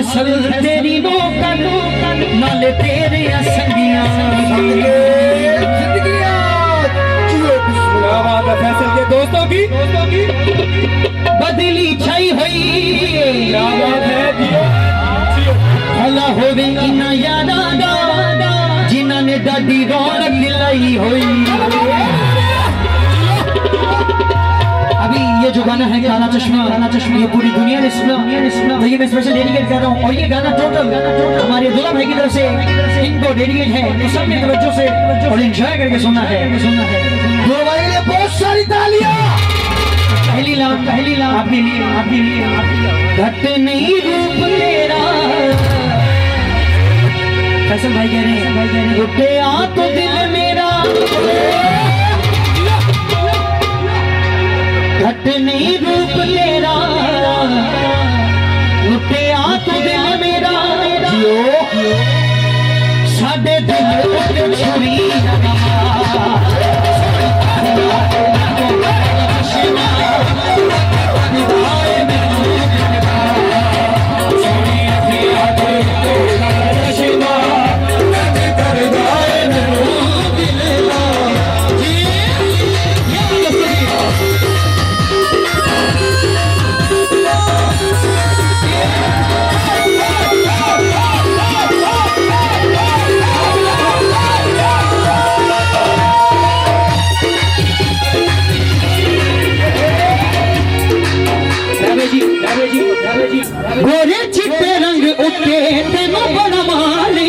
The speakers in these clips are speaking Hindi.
फैसल तेरी नौका नाले तेरे संगियां फैसल के दोस्तों की बदली छाई हुई क्या बात है भला होवे इना यादा जिन्हां ने दादी रौनक दिलाई हुई। अभी ये जो गाना है काला चश्मा ये पूरी दुनिया ने सुना तो ये मैं स्पेशल डेडिकेट कर रहा हूँ और ये गाना टोटल हमारे दुल्हा भाई की तरफ से इनको डेडिकेट है तो सबने तवज्जो से और एंजॉय करके सुनना है। दुल्हा भाई के लिए बहुत सारी तालियां। पहली लाइन आपके लिए घट नहीं रूप तेरा फैसल भाई कह रहे हैं लुटे आ तो दिल मेरा घट नहीं रूप तेरा लुटे आ तो दिल मेरा साडे दिल उते छुरी गोरे चिट्टे रंग उठे तेनों बड़ा माने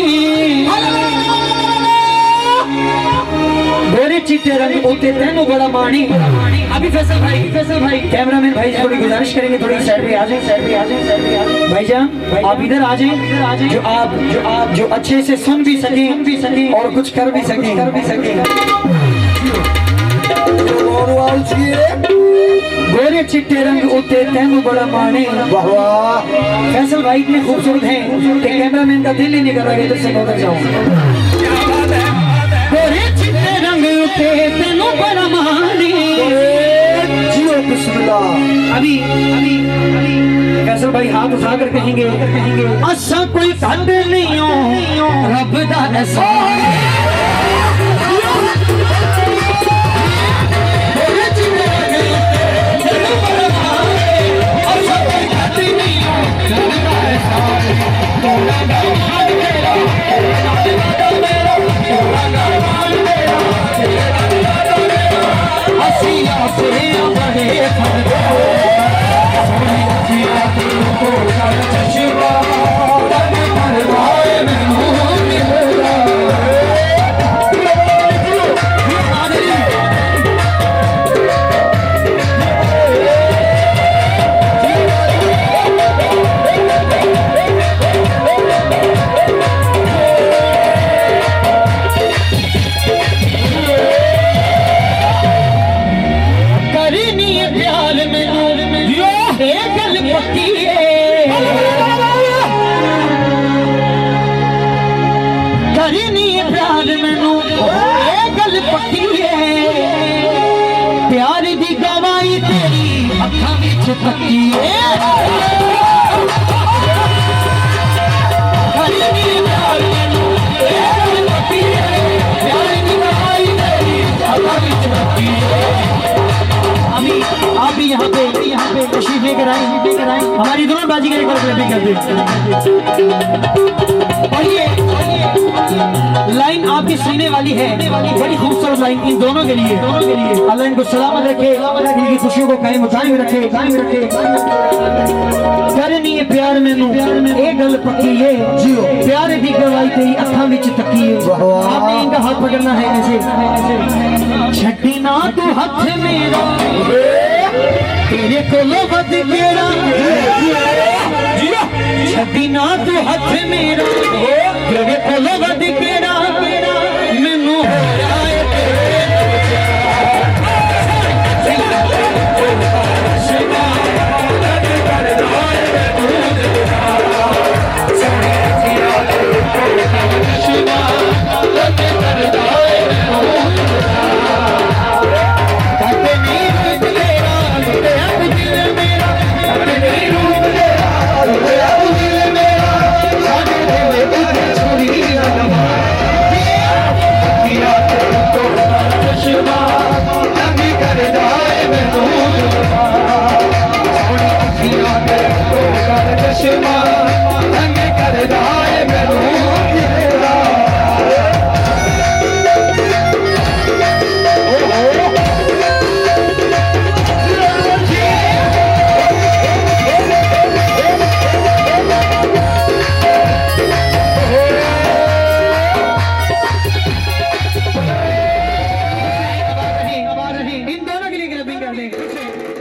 गोरे चिट्टे रंग उठे तेनों बड़ा माने। अभी फैसल भाई कैमरामैन भाई थोड़ी गुजारिश करेंगे थोड़ी साइड पे आ जाए भाईजान आप इधर आ जाए जो अच्छे से सुन भी सके और कुछ कर भी सके गोरे चिट्टे रंग उते तेनू बड़ा माने। फैसल भाई इतने खूबसूरत हैं कि कैमरामैन का दिल ही नहीं कर रहा इधर से उधर जाऊं। गोरे चिट्टे रंग उते तेनू बड़ा माने जियो बिस्मिल्लाह। अभी फैसल भाई हाथ उठा कर कहेंगे असा कोई घट नहीं हो रब दा एहसान प्यार दी गवाही तेरी अखां विच पक्की आप भी यहाँ पे तशरीफ लेकर आए हमारी दोनों बाजी का एक बार क्लैपिंग कर दे। लाइन आपकी सुनने वाली है बड़ी खूबसूरत लाइन इन दोनों के लिए अल्लाह इनको सलामत रखे इनकी खुशियों को कायम रखे करनी है प्यार मैनू एक गल पक्की है जियो प्यार दी गवाही तेरी अखां विच तकी है। आपने इनका हाथ पकड़ना है ऐसे छड्डी ना तू हाथ मेरा तेरे कोलो वध केड़ा छड्डी ना तू हाथ मेरा तेरे कोलो वध केड़ा मैनू दे